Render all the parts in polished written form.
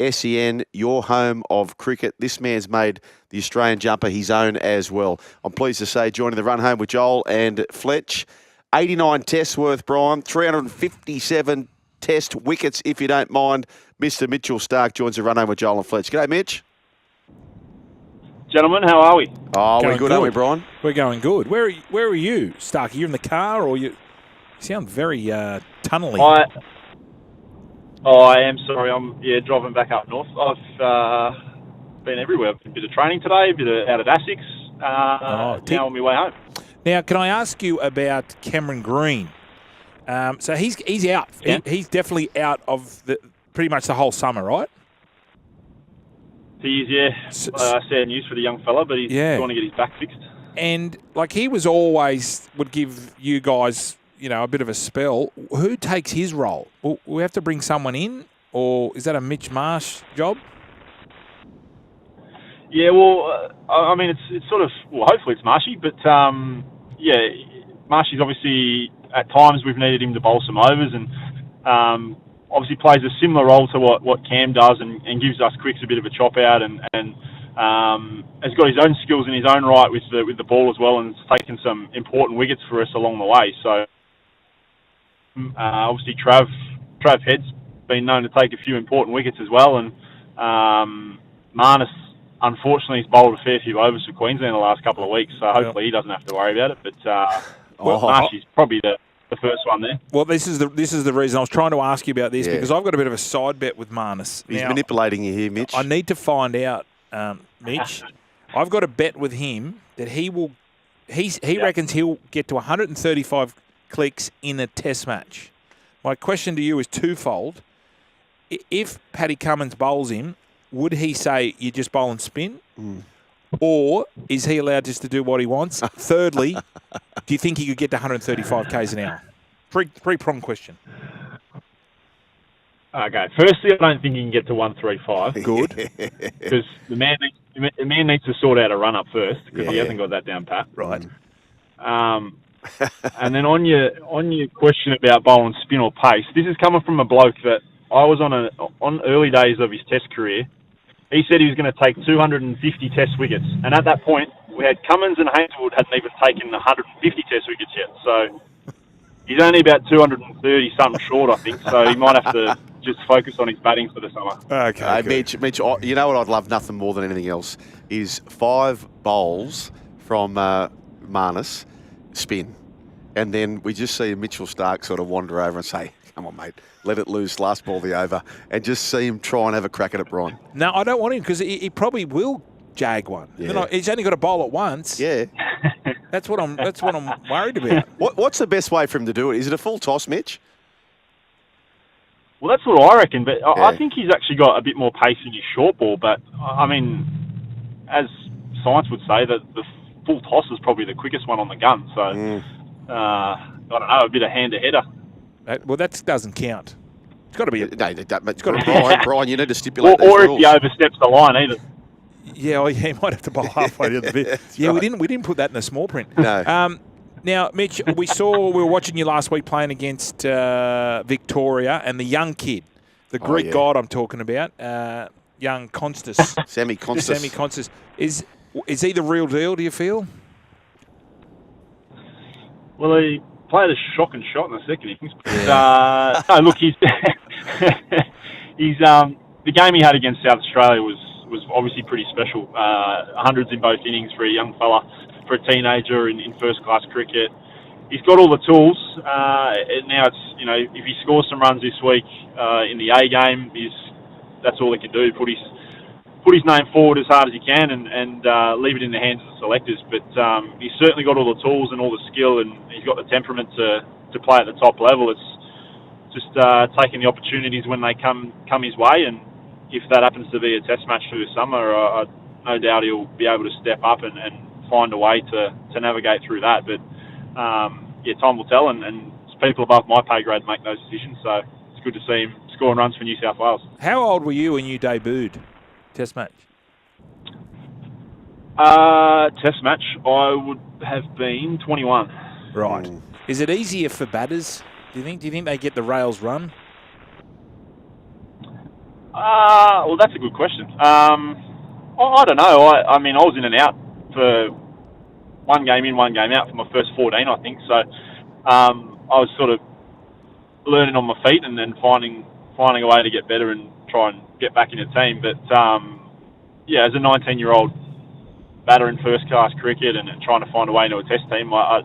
SEN, your home of cricket. This man's made the Australian jumper his own as well. I'm pleased to say, joining the run home with Joel and Fletch. 89 tests worth, Brian. 357 test wickets, if you don't mind. Mr. Mitchell Starc joins the run home with Joel and Fletch. G'day, Mitch. Gentlemen, how are we? Oh, we're good, aren't we, Brian? We're going good. Where are you, Starc? Are you in the car or you sound very tunnely? I am sorry. I'm driving back up north. I've been everywhere. A bit of training today, a bit out at ASICS. Now on my way home. Now, can I ask you about Cameron Green? So he's out. Yeah. He's definitely out of pretty much the whole summer, right? He is, yeah. Sad news for the young fella, but he's going to get his back fixed. And he would give you guys, a bit of a spell. Who takes his role? Will we have to bring someone in, or is that a Mitch Marsh job? Yeah, well, I mean, it's sort of, hopefully it's Marshy, but Marshy's obviously, at times we've needed him to bowl some overs and obviously plays a similar role to what Cam does and gives us quicks a bit of a chop out and has got his own skills in his own right with the ball as well, and has taken some important wickets for us along the way. So obviously Trav Head's been known to take a few important wickets as well, and Marnus, unfortunately, he's bowled a fair few overs for Queensland the last couple of weeks, so hopefully he doesn't have to worry about it. But Marshy's probably the first one there. Well, this is the reason I was trying to ask you about this, because I've got a bit of a side bet with Marnus. He's manipulating you here, Mitch. I need to find out, Mitch. I've got a bet with him that he reckons he'll get to 135 clicks in a test match. My question to you is twofold. If Paddy Cummins bowls him, would he say you just bowl and spin? Or is he allowed just to do what he wants? Thirdly, do you think he could get to 135 Ks an hour? Three-pronged question. Okay. Firstly, I don't think he can get to 135. Good. Because the man needs to sort out a run-up first, because he hasn't got that down pat. Right. And then on your question about bowl and spin or pace, this is coming from a bloke that I was on early days of his test career. He said he was going to take 250 test wickets. And at that point, we had Cummins and Hazelwood hadn't even taken 150 test wickets yet. So he's only about 230 something short, I think. So he might have to just focus on his batting for the summer. Okay, Mitch, you know what I'd love nothing more than anything else is 5 bowls from Marnus, spin. And then we just see Mitchell Starc sort of wander over and say, come on, mate, let it loose, last ball the over, and just see him try and have a crack at it, Brian. No, I don't want him, because he probably will jag one. Yeah. He's only got to bowl at once. Yeah. That's what I'm worried about. What's the best way for him to do it? Is it a full toss, Mitch? Well, that's what I reckon, but I think he's actually got a bit more pace in his short ball. But, I mean, as science would say, that the full toss is probably the quickest one on the gun. So, I don't know, a bit of hand-to-header. Well, that doesn't count. It's got to be. It's got to be Brian. You need to stipulate these or rules. if he oversteps the line, either. Yeah, he might have to bowl halfway to the bit. Yeah, right. We didn't put that in the small print. No. Now, Mitch, we were watching you last week playing against Victoria and the young kid, the Greek God I'm talking about, young Konstas. Sammy Konstas. Is he the real deal? Do you feel? Well, he played a shocking shot in the second innings. But, no, look, he's the game he had against South Australia was obviously pretty special. Hundreds in both innings for a young fella, for a teenager in first-class cricket. He's got all the tools. And now it's, if he scores some runs this week in the A game, that's all he can do. Put his name forward as hard as he can and leave it in the hands of the selectors. But he's certainly got all the tools and all the skill, and he's got the temperament to play at the top level. It's just taking the opportunities when they come his way, and if that happens to be a test match through the summer, no doubt he'll be able to step up and find a way to navigate through that. But time will tell, and it's people above my pay grade make those decisions. So it's good to see him scoring runs for New South Wales. How old were you when you debuted test match? Test match, I would have been 21. Right. Is it easier for batters? Do you think they get the rails run? Well, that's a good question. I don't know. I mean, I was in and out for one game in, one game out for my first 14, I think. So I was sort of learning on my feet and then finding a way to get better and try and get back in a team. But yeah, as a 19-year-old batter in first-class cricket and trying to find a way into a test team, I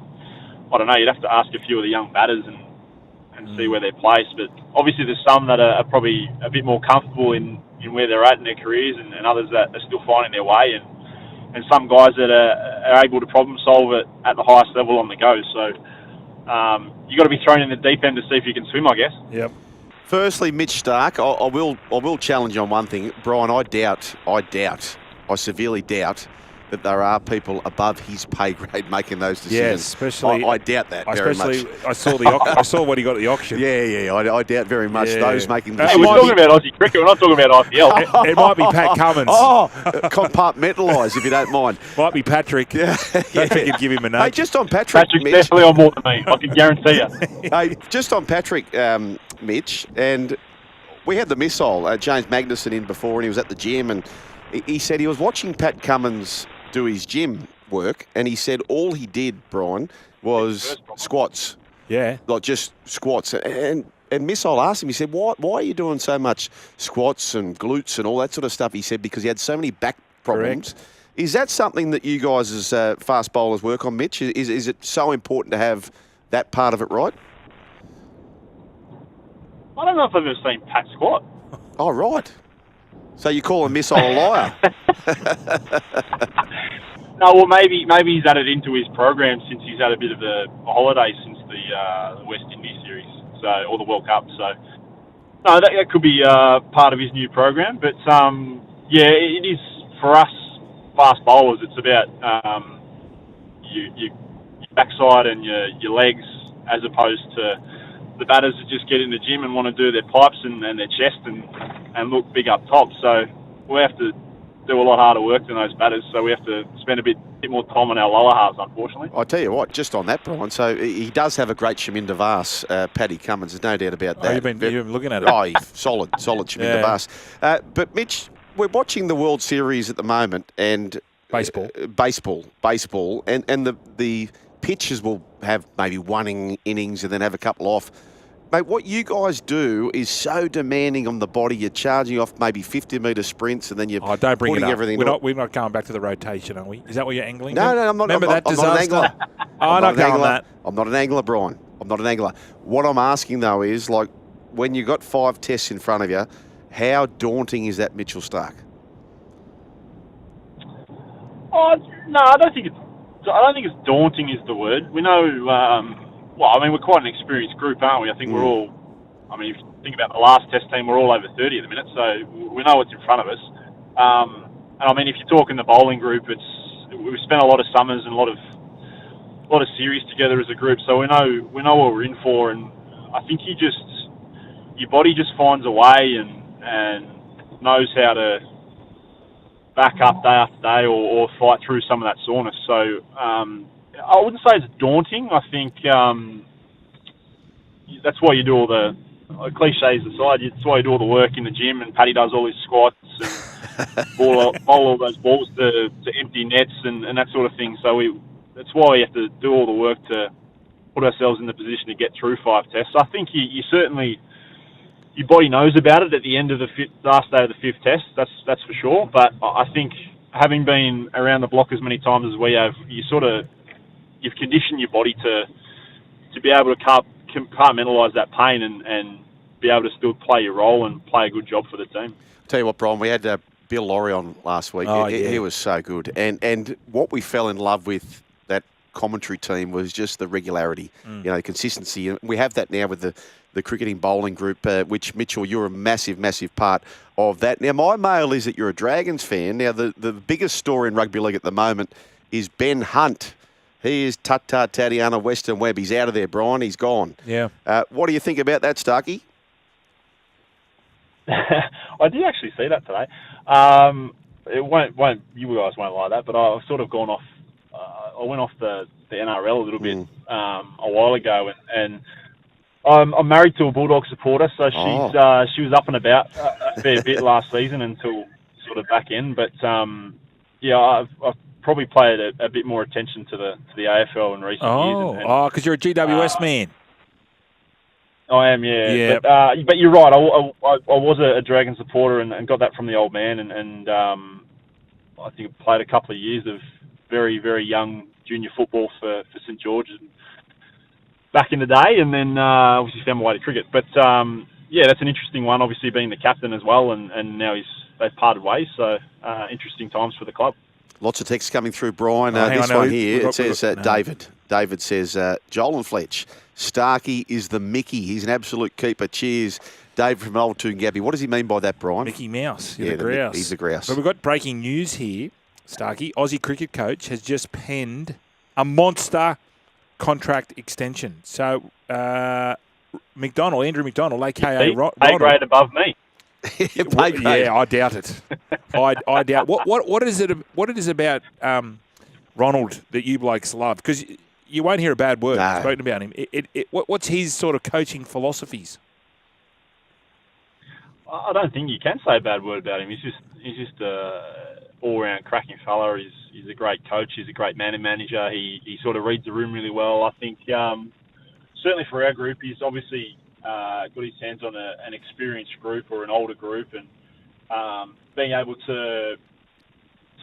don't know. You'd have to ask a few of the young batters and see where they're placed. But obviously, there's some that are probably a bit more comfortable in where they're at in their careers, and others that are still finding their way, and some guys that are able to problem solve it at the highest level on the go. So you got to be thrown in the deep end to see if you can swim, I guess. Yep. Firstly, Mitch Starc, I will challenge you on one thing, Brian. I severely doubt that there are people above his pay grade making those decisions. Yes, especially I doubt that very much. I saw I saw what he got at the auction. Yeah, I doubt very much those making Hey, decisions. we're talking about Aussie cricket. We're not talking about IPL. It might be Pat Cummins. Compartmentalise if you don't mind. Might be Patrick. Yeah. Patrick could give him a nudge. Hey, just on Patrick, Patrick's Mitch. definitely on more than me. I can guarantee you. Hey, just on Patrick, Mitch, and we had the missile, James Magnuson in before, and he was at the gym, and he said he was watching Pat Cummins do his gym work, and he said all he did, Brian, was squats. Yeah. Like just squats. And Missile asked him, he said, why are you doing so much squats and glutes and all that sort of stuff? He said, because he had so many back problems. Correct. Is that something that you guys as fast bowlers work on, Mitch? Is it so important to have that part of it right? I don't know if I've ever seen Pat squat. Oh, right. So you call a Missile a liar? No, well, maybe he's added into his program since he's had a bit of a holiday since the West Indies series, or the World Cup. So, no, that could be part of his new program. But yeah, it is for us fast bowlers. It's about your backside and your legs, as opposed to the batters that just get in the gym and want to do their pipes and their chest and look big up top. So we have to do a lot harder work than those batters, so we have to spend a bit more time on our lower halves, unfortunately. I tell you what, just on that, Brian, so he does have a great Shaminda Vas, Paddy Cummins, there's no doubt about that. You've been looking at it. Oh, solid Shaminda Vas. But Mitch, we're watching the World Series at the moment, and Baseball, and the pitchers will have maybe one innings and then have a couple off. Mate, what you guys do is so demanding on the body. You're charging off maybe 50-metre sprints, and then you're don't bring it up. everything. We're not going back to the rotation, are we? Is that what you're angling? No, I'm not. Remember that disaster? I'm not going on that. I'm not an angler, Brian. I'm not an angler. What I'm asking, though, is, like, when you've got 5 tests in front of you, how daunting is that, Mitchell Starc? Oh, no, I don't think it's daunting is the word. We know. Well, I mean, we're quite an experienced group, aren't we? I think we're all, I mean, if you think about the last test team, we're all over 30 at the minute, so we know what's in front of us. And I mean, if you talk in the bowling group, we've spent a lot of summers and a lot of series together as a group, so we know what we're in for. And I think your body just finds a way and knows how to back up day after day or fight through some of that soreness. So I wouldn't say it's daunting. I think that's why you do all the cliches aside. That's why you do all the work in the gym, and Paddy does all his squats and bowl all those balls to empty nets and that sort of thing. So that's why we have to do all the work to put ourselves in the position to get through 5 tests. I think you certainly, your body knows about it at the end of the last day of the 5th test. That's for sure. But I think having been around the block as many times as we have, you've conditioned your body to be able to compartmentalise that pain and be able to still play your role and play a good job for the team. I'll tell you what, Brian, we had Bill Laurie on last week. He was so good. And what we fell in love with that commentary team was just the regularity, the consistency. And we have that now with the cricketing bowling group, which, Mitchell, you're a massive, massive part of that. Now, my mail is that you're a Dragons fan. Now, the biggest story in rugby league at the moment is Ben Hunt. He is Tatiana Western Webb. He's out of there, Brian. He's gone. Yeah. What do you think about that, Starkey? I did actually see that today. It won't. You guys won't like that, but I've sort of gone off. I went off the NRL a little bit a while ago, and I'm married to a Bulldog supporter, so Oh. she was up and about a fair bit last season until sort of back end. But I've probably paid a bit more attention to the AFL in recent years. Because you're a GWS man. I am, yeah. Yeah. But you're right. I was a Dragon supporter and got that from the old man, and I think I played a couple of years of very, very young junior football for St George back in the day, and then obviously found my way to cricket. But that's an interesting one. Obviously being the captain as well, and now they've parted ways. So interesting times for the club. Lots of texts coming through, Brian. This one here, it says David. David says, Joel and Fletch, Starkey is the Mickey. He's an absolute keeper. Cheers. David from Old Toongabbie. What does he mean by that, Brian? Mickey Mouse. Yeah, the grouse. He's the grouse. But we've got breaking news here, Starkey. Aussie cricket coach has just penned a monster contract extension. So Andrew McDonald, a.k.a. A grade above me. Yeah, I doubt it. I doubt. What is it about Ronald that you blokes love? Because you won't hear a bad word spoken about him. What's his sort of coaching philosophies? I don't think you can say a bad word about him. He's just a all-round cracking fella. He's a great coach. He's a great man and manager. He sort of reads the room really well. I think certainly for our group, he's obviously got his hands on an experienced group or an older group, and being able to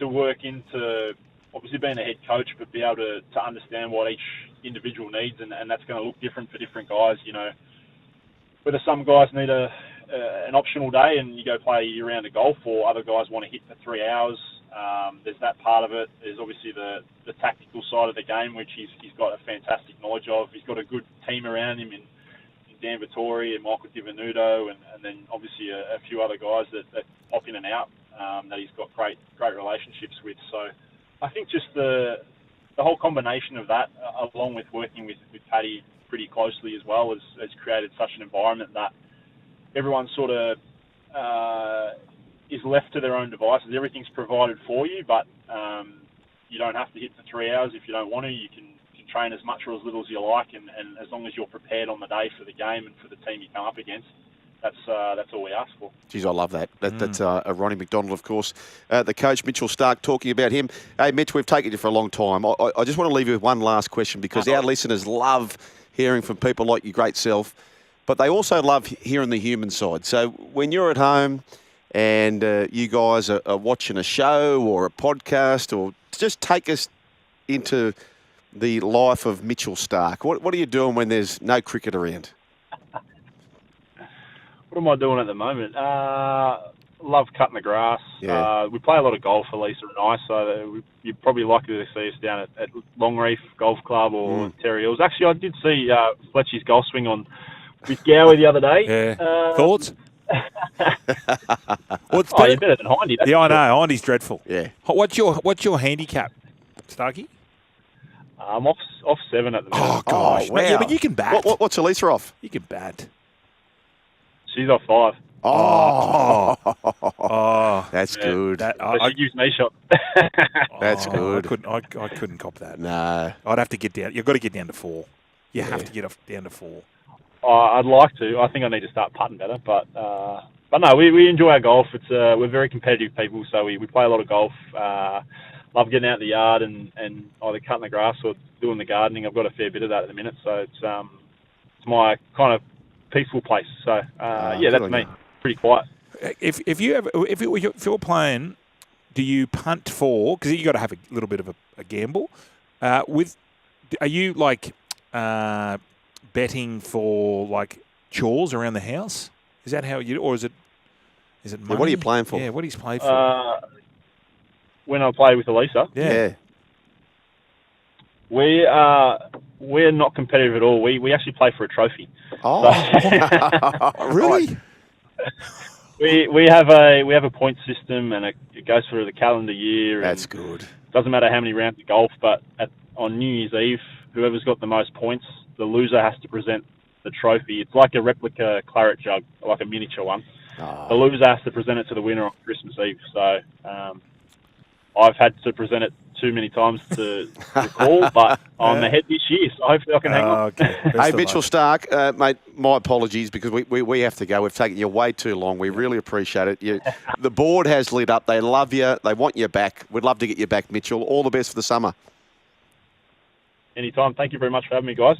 work into obviously being a head coach, but be able to understand what each individual needs, and that's going to look different for different guys. You know, whether some guys need an optional day and you go play a round of golf, or other guys want to hit for 3 hours. There's that part of it. There's obviously the tactical side of the game, which he's got a fantastic knowledge of. He's got a good team around him in Dan Vittori and Michael Divenuto, and then obviously a few other guys that pop in and out that he's got great relationships with. So I think just the whole combination of that, along with working with Paddy pretty closely as well, has created such an environment that everyone sort of is left to their own devices. Everything's provided for you, but you don't have to hit for 3 hours if you don't want to. You can train as much or as little as you like, and as long as you're prepared on the day for the game and for the team you come up against, that's all we ask for. Geez, I love that. That's Ronnie McDonald, of course. The coach, Mitchell Starc, talking about him. Hey, Mitch, we've taken you for a long time. I just want to leave you with one last question, because our listeners love hearing from people like your great self, but they also love hearing the human side. So when you're at home and you guys are watching a show or a podcast, or just take us into the life of Mitchell Starc. What are you doing when there's no cricket around? What am I doing at the moment? Love cutting the grass. Yeah. We play a lot of golf, Elisa and I, so you're probably likely to see us down at Longreef Golf Club or Terry Hills. Actually, I did see Fletchy's golf swing on with Gowie the other day. Yeah. Thoughts? You're better than Hindy. Yeah, I know. Hindy's dreadful. Yeah. What's your handicap, Starkey? I'm off 7 at the minute. Oh, gosh. Wow. Yeah, but you can bat. What's Elisa off? You can bat. She's off 5. Oh, that's good. She gives me shot. That's good. I couldn't cop that. No. I'd have to get down. You've got to get down to 4. You have to get down to 4. I'd like to. I think I need to start putting better, but no, we enjoy our golf. It's we're very competitive people, so we play a lot of golf. Love getting out in the yard and either cutting the grass or doing the gardening. I've got a fair bit of that at the minute, so it's my kind of peaceful place. So that's me. Pretty quiet. If you're playing, do you punt for? Because you got to have a little bit of a gamble. Are you like betting for like chores around the house? Is that how you, or is it money? Yeah, what are you playing for? Yeah, what he's played for. When I play with Elisa, we're not competitive at all. We actually play for a trophy. Oh, so, really? We have a point system, and it goes through the calendar year. That's good. Doesn't matter how many rounds of golf, but on New Year's Eve, whoever's got the most points, the loser has to present the trophy. It's like a replica claret jug, like a miniature one. The loser has to present it to the winner on Christmas Eve. So I've had to present it too many times to recall, but I'm ahead this year, so hopefully I can hang on. Okay. Best Hey, of Mitchell luck. Starc, mate, my apologies because we have to go. We've taken you way too long. We really appreciate it. The board has lit up. They love you. They want you back. We'd love to get you back, Mitchell. All the best for the summer. Anytime. Thank you very much for having me, guys.